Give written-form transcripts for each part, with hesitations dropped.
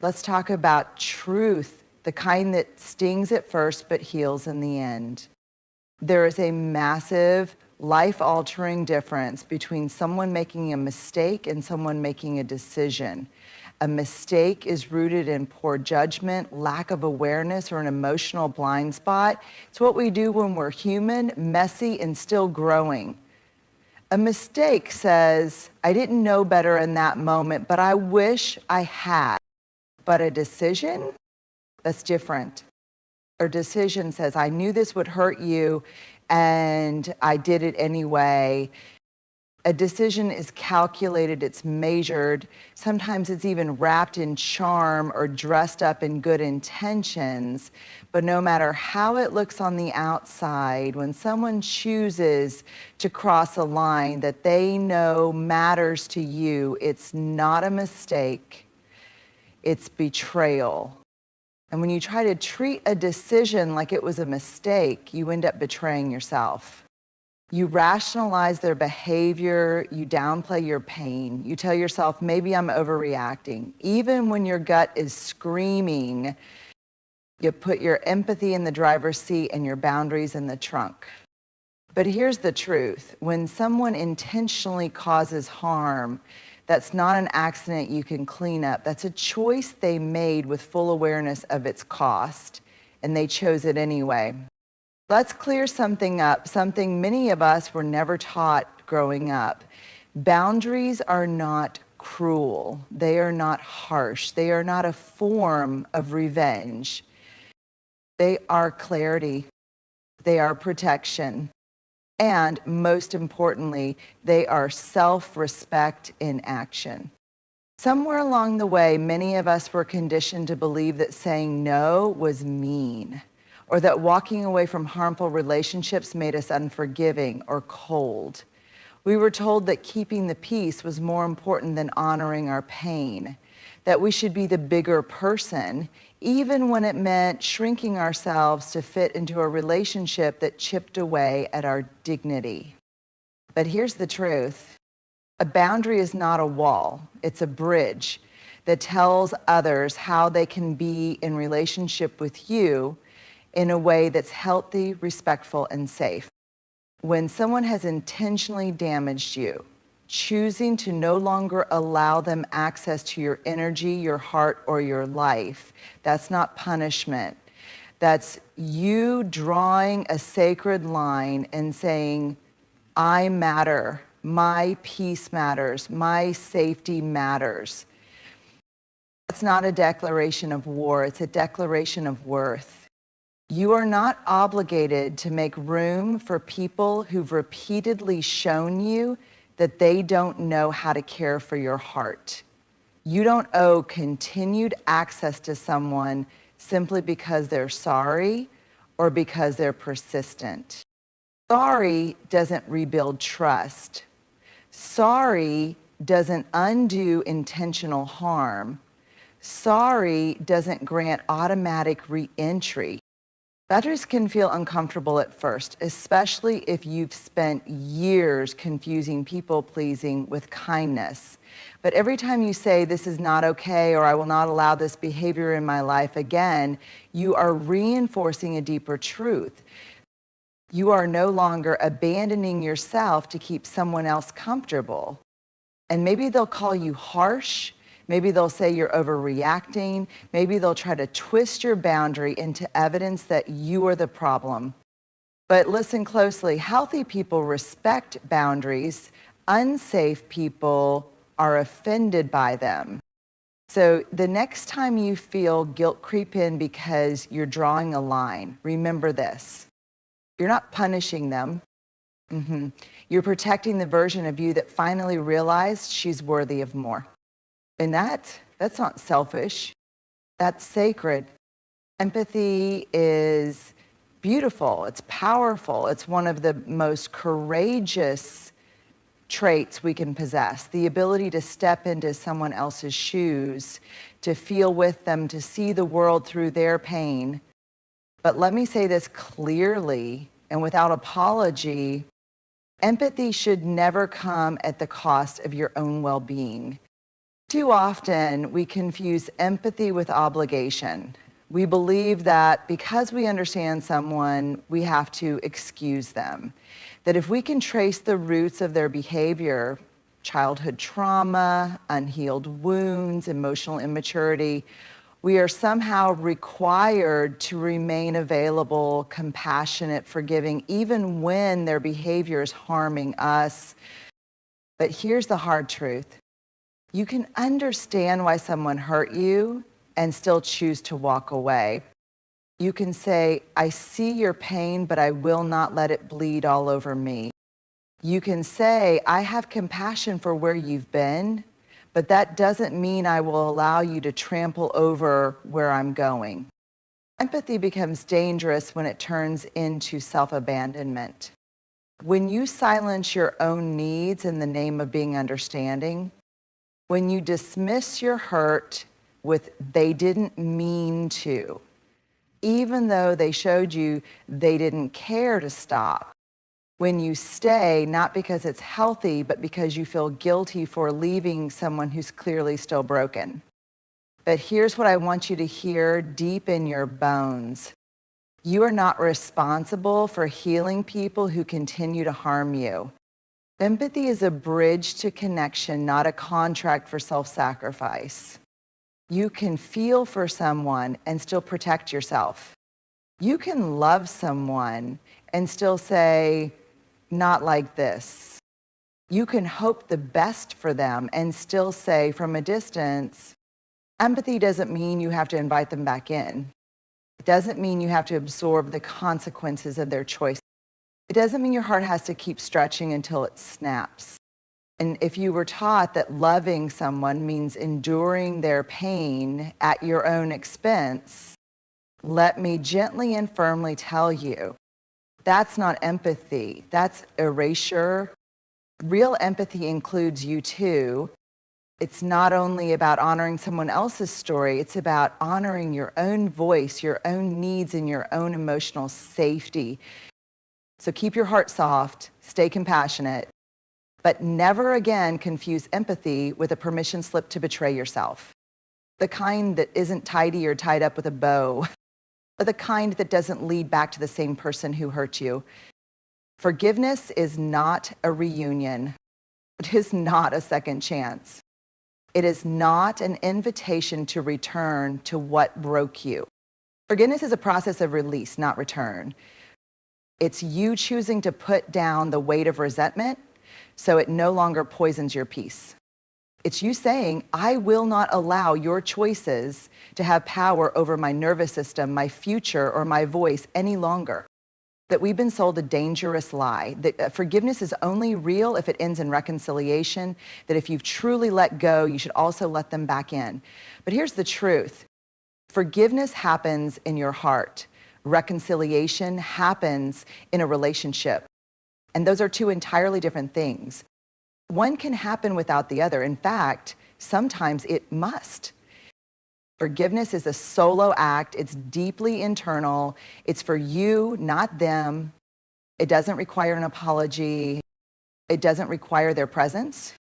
Let's talk about truth, the kind that stings at first but heals in the end. There is a massive, life-altering difference between someone making a mistake and someone making a decision. A mistake is rooted in poor judgment, lack of awareness, or an emotional blind spot. It's what we do when we're human, messy, and still growing. A mistake says, I didn't know better in that moment, but I wish I had. But a decision, that's different. A decision says, I knew this would hurt you, and I did it anyway. A decision is calculated, it's measured. Sometimes it's even wrapped in charm or dressed up in good intentions. But no matter how it looks on the outside, when someone chooses to cross a line that they know matters to you, it's not a mistake, it's betrayal. And when you try to treat a decision like it was a mistake, you end up betraying yourself. You rationalize their behavior, you downplay your pain. You tell yourself, maybe I'm overreacting. Even when your gut is screaming, you put your empathy in the driver's seat and your boundaries in the trunk. But here's the truth. When someone intentionally causes harm, that's not an accident you can clean up. That's a choice they made with full awareness of its cost, and they chose it anyway. Let's clear something up, something many of us were never taught growing up. Boundaries are not cruel. They are not harsh. They are not a form of revenge. They are clarity. They are protection. And most importantly, they are self-respect in action. Somewhere along the way, many of us were conditioned to believe that saying no was mean, or that walking away from harmful relationships made us unforgiving or cold. We were told that keeping the peace was more important than honoring our pain, that we should be the bigger person, even when it meant shrinking ourselves to fit into a relationship that chipped away at our dignity. But here's the truth. A boundary is not a wall, it's a bridge that tells others how they can be in relationship with you in a way that's healthy, respectful, and safe. When someone has intentionally damaged you, choosing to no longer allow them access to your energy, your heart, or your life, that's not punishment. That's you drawing a sacred line and saying, I matter, my peace matters, my safety matters. It's not a declaration of war, it's a declaration of worth. You are not obligated to make room for people who've repeatedly shown you that they don't know how to care for your heart. You don't owe continued access to someone simply because they're sorry or because they're persistent. Sorry doesn't rebuild trust. Sorry doesn't undo intentional harm. Sorry doesn't grant automatic re-entry. Boundaries can feel uncomfortable at first, especially if you've spent years confusing people-pleasing with kindness. But every time you say, this is not okay, or I will not allow this behavior in my life again, you are reinforcing a deeper truth. You are no longer abandoning yourself to keep someone else comfortable. And maybe they'll call you harsh. Maybe they'll say you're overreacting. Maybe they'll try to twist your boundary into evidence that you are the problem. But listen closely, healthy people respect boundaries. Unsafe people are offended by them. So the next time you feel guilt creep in because you're drawing a line, remember this. You're not punishing them. You're protecting the version of you that finally realized she's worthy of more. And that's not selfish, that's sacred. Empathy is beautiful, it's powerful, it's one of the most courageous traits we can possess. The ability to step into someone else's shoes, to feel with them, to see the world through their pain. But let me say this clearly and without apology, empathy should never come at the cost of your own well-being. Too often, we confuse empathy with obligation. We believe that because we understand someone, we have to excuse them. That if we can trace the roots of their behavior, childhood trauma, unhealed wounds, emotional immaturity, we are somehow required to remain available, compassionate, forgiving, even when their behavior is harming us. But here's the hard truth. You can understand why someone hurt you and still choose to walk away. You can say, I see your pain, but I will not let it bleed all over me. You can say, I have compassion for where you've been, but that doesn't mean I will allow you to trample over where I'm going. Empathy becomes dangerous when it turns into self-abandonment. When you silence your own needs in the name of being understanding, when you dismiss your hurt with they didn't mean to, even though they showed you they didn't care to stop, when you stay not because it's healthy, but because you feel guilty for leaving someone who's clearly still broken. But here's what I want you to hear deep in your bones. You are not responsible for healing people who continue to harm you. Empathy is a bridge to connection, not a contract for self-sacrifice. You can feel for someone and still protect yourself. You can love someone and still say, not like this. You can hope the best for them and still say from a distance, empathy doesn't mean you have to invite them back in. It doesn't mean you have to absorb the consequences of their choice. It doesn't mean your heart has to keep stretching until it snaps. And if you were taught that loving someone means enduring their pain at your own expense, let me gently and firmly tell you, that's not empathy, that's erasure. Real empathy includes you too. It's not only about honoring someone else's story, it's about honoring your own voice, your own needs, and your own emotional safety. So keep your heart soft, stay compassionate, but never again confuse empathy with a permission slip to betray yourself. The kind that isn't tidy or tied up with a bow, but the kind that doesn't lead back to the same person who hurt you. Forgiveness is not a reunion. It is not a second chance. It is not an invitation to return to what broke you. Forgiveness is a process of release, not return. It's you choosing to put down the weight of resentment so it no longer poisons your peace. It's you saying, I will not allow your choices to have power over my nervous system, my future, or my voice any longer. That we've been sold a dangerous lie, that forgiveness is only real if it ends in reconciliation, that if you've truly let go, you should also let them back in. But here's the truth. Forgiveness happens in your heart. Reconciliation happens in a relationship. And those are two entirely different things. One can happen without the other. In fact, sometimes it must. Forgiveness is a solo act. It's deeply internal. It's for you, not them. It doesn't require an apology. It doesn't require their presence.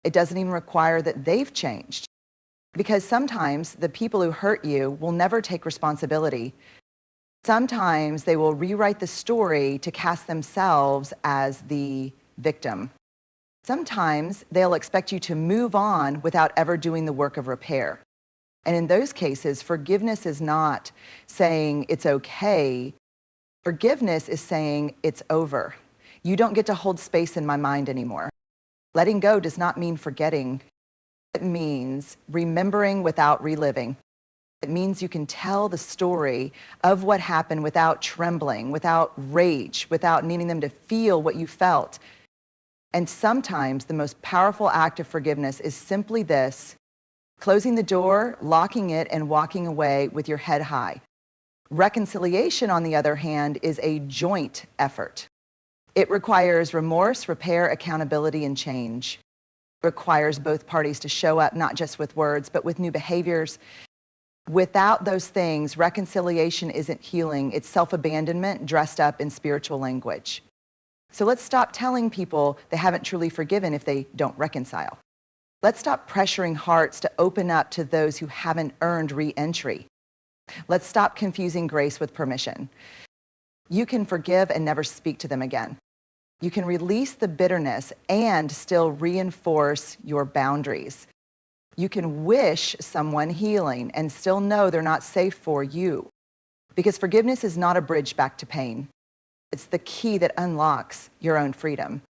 It doesn't even require that they've changed. Because sometimes the people who hurt you will never take responsibility. Sometimes they will rewrite the story to cast themselves as the victim. Sometimes they'll expect you to move on without ever doing the work of repair. And in those cases, forgiveness is not saying it's okay. Forgiveness is saying it's over. You don't get to hold space in my mind anymore. Letting go does not mean forgetting. It means remembering without reliving. It means you can tell the story of what happened without trembling, without rage, without needing them to feel what you felt. And sometimes the most powerful act of forgiveness is simply this: closing the door, locking it, and walking away with your head high. Reconciliation, on the other hand, is a joint effort. It requires remorse, repair, accountability, and change. It requires both parties to show up, not just with words, but with new behaviors. Without those things, reconciliation isn't healing. It's self-abandonment dressed up in spiritual language. So let's stop telling people they haven't truly forgiven if they don't reconcile. Let's stop pressuring hearts to open up to those who haven't earned re-entry. Let's stop confusing grace with permission. You can forgive and never speak to them again. You can release the bitterness and still reinforce your boundaries. You can wish someone healing and still know they're not safe for you. Because forgiveness is not a bridge back to pain. It's the key that unlocks your own freedom.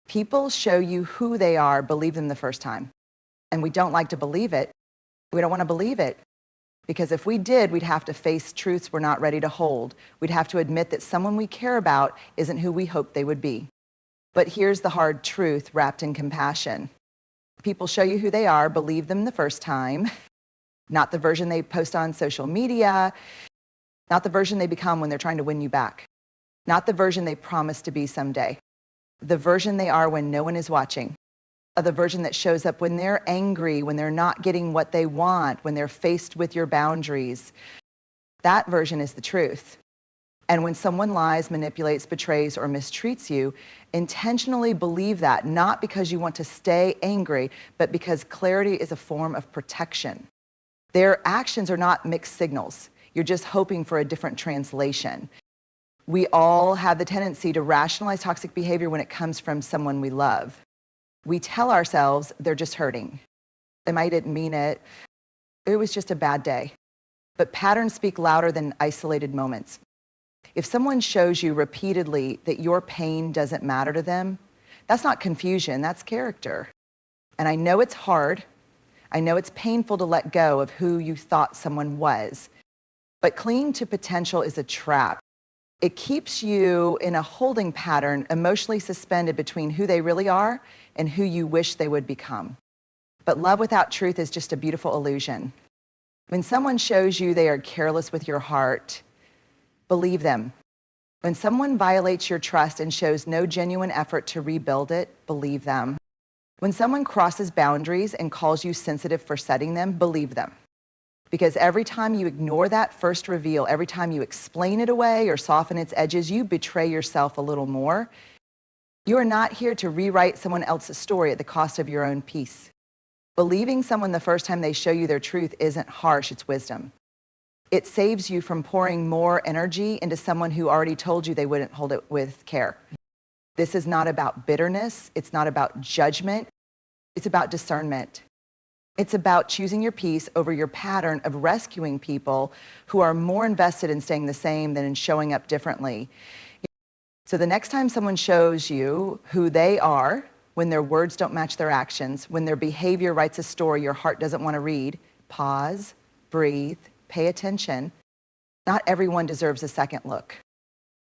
People show you who they are, believe them the first time. And we don't like to believe it. We don't want to believe it. Because if we did, we'd have to face truths we're not ready to hold. We'd have to admit that someone we care about isn't who we hoped they would be. But here's the hard truth wrapped in compassion. People show you who they are, believe them the first time, not the version they post on social media, not the version they become when they're trying to win you back, not the version they promise to be someday, the version they are when no one is watching, the version that shows up when they're angry, when they're not getting what they want, when they're faced with your boundaries. That version is the truth. And when someone lies, manipulates, betrays, or mistreats you, intentionally believe that, not because you want to stay angry, but because clarity is a form of protection. Their actions are not mixed signals. You're just hoping for a different translation. We all have the tendency to rationalize toxic behavior when it comes from someone we love. We tell ourselves they're just hurting. They might didn't mean it. It was just a bad day. But patterns speak louder than isolated moments. If someone shows you repeatedly that your pain doesn't matter to them, that's not confusion, that's character. And I know it's hard. I know it's painful to let go of who you thought someone was. But clinging to potential is a trap. It keeps you in a holding pattern, emotionally suspended between who they really are and who you wish they would become. But love without truth is just a beautiful illusion. When someone shows you they are careless with your heart, believe them. When someone violates your trust and shows no genuine effort to rebuild it, believe them. When someone crosses boundaries and calls you sensitive for setting them, believe them. Because every time you ignore that first reveal, every time you explain it away or soften its edges, you betray yourself a little more. You are not here to rewrite someone else's story at the cost of your own peace. Believing someone the first time they show you their truth isn't harsh, it's wisdom. It saves you from pouring more energy into someone who already told you they wouldn't hold it with care. This is not about bitterness. It's not about judgment. It's about discernment. It's about choosing your peace over your pattern of rescuing people who are more invested in staying the same than in showing up differently. So the next time someone shows you who they are, when their words don't match their actions, when their behavior writes a story your heart doesn't want to read, pause, breathe, pay attention. Not everyone deserves a second look.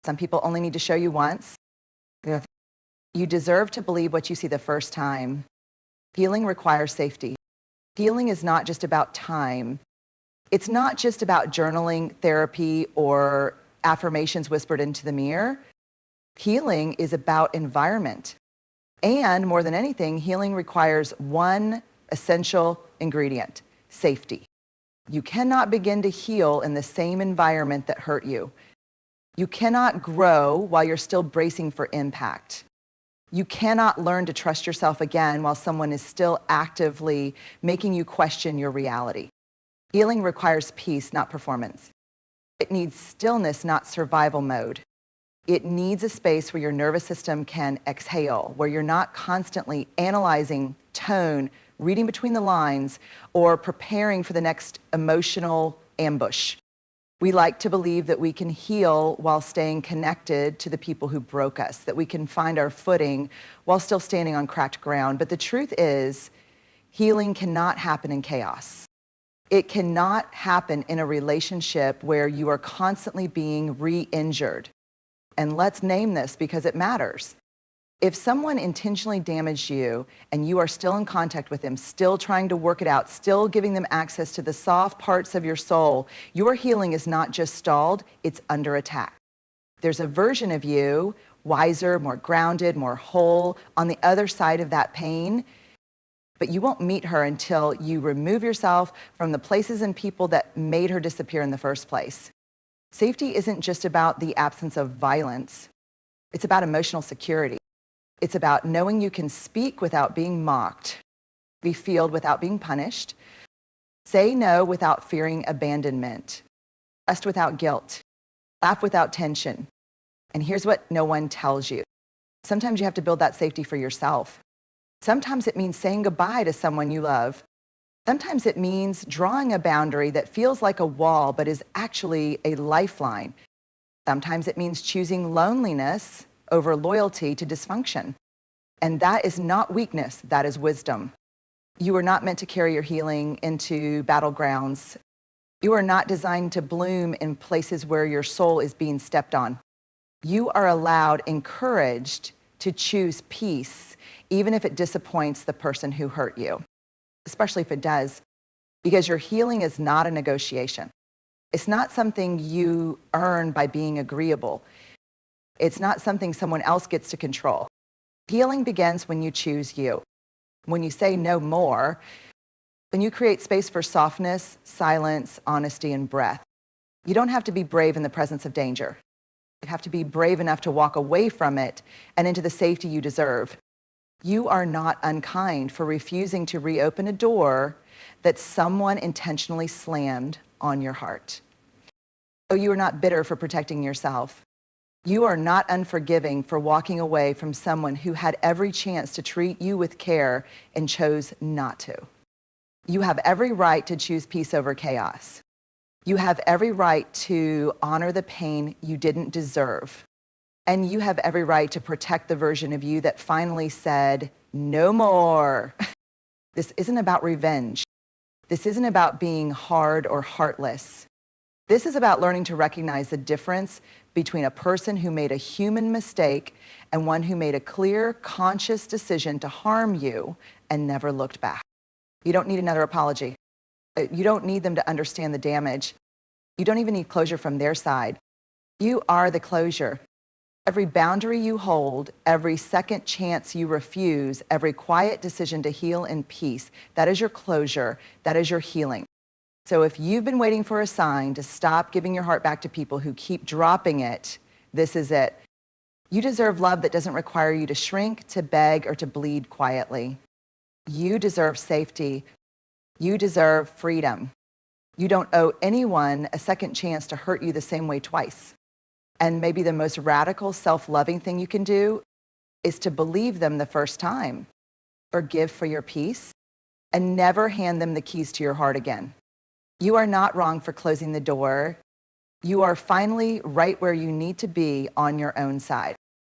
Some people only need to show you once. You deserve to believe what you see the first time. Healing requires safety. Healing is not just about time. It's not just about journaling, therapy, or affirmations whispered into the mirror. Healing is about environment. And more than anything, healing requires one essential ingredient: safety. You cannot begin to heal in the same environment that hurt you. You cannot grow while you're still bracing for impact. You cannot learn to trust yourself again while someone is still actively making you question your reality. Healing requires peace, not performance. It needs stillness, not survival mode. It needs a space where your nervous system can exhale, where you're not constantly analyzing tone, reading between the lines, or preparing for the next emotional ambush. We like to believe that we can heal while staying connected to the people who broke us, that we can find our footing while still standing on cracked ground. But the truth is, healing cannot happen in chaos. It cannot happen in a relationship where you are constantly being re-injured. And let's name this because it matters. If someone intentionally damaged you and you are still in contact with them, still trying to work it out, still giving them access to the soft parts of your soul, your healing is not just stalled, it's under attack. There's a version of you, wiser, more grounded, more whole, on the other side of that pain, but you won't meet her until you remove yourself from the places and people that made her disappear in the first place. Safety isn't just about the absence of violence. It's about emotional security. It's about knowing you can speak without being mocked. be healed without being punished, say no without fearing abandonment, rest without guilt, laugh without tension. And here's what no one tells you. Sometimes you have to build that safety for yourself. Sometimes it means saying goodbye to someone you love. Sometimes it means drawing a boundary that feels like a wall but is actually a lifeline. Sometimes it means choosing loneliness over loyalty to dysfunction. And that is not weakness, that is wisdom. You are not meant to carry your healing into battlegrounds. You are not designed to bloom in places where your soul is being stepped on. You are allowed, encouraged to choose peace, even if it disappoints the person who hurt you, especially if it does, because your healing is not a negotiation. It's not something you earn by being agreeable. It's not something someone else gets to control. Healing begins when you choose you. When you say no more, when you create space for softness, silence, honesty, and breath. You don't have to be brave in the presence of danger. You have to be brave enough to walk away from it and into the safety you deserve. You are not unkind for refusing to reopen a door that someone intentionally slammed on your heart. So you are not bitter for protecting yourself. You are not unforgiving for walking away from someone who had every chance to treat you with care and chose not to. You have every right to choose peace over chaos. You have every right to honor the pain you didn't deserve. And you have every right to protect the version of you that finally said, no more. This isn't about revenge. This isn't about being hard or heartless. This is about learning to recognize the difference between a person who made a human mistake and one who made a clear, conscious decision to harm you and never looked back. You don't need another apology. You don't need them to understand the damage. You don't even need closure from their side. You are the closure. Every boundary you hold, every second chance you refuse, every quiet decision to heal in peace, that is your closure, that is your healing. So if you've been waiting for a sign to stop giving your heart back to people who keep dropping it, this is it. You deserve love that doesn't require you to shrink, to beg, or to bleed quietly. You deserve safety. You deserve freedom. You don't owe anyone a second chance to hurt you the same way twice. And maybe the most radical, self-loving thing you can do is to believe them the first time, forgive for your peace, and never hand them the keys to your heart again. You are not wrong for closing the door. You are finally right where you need to be on your own side.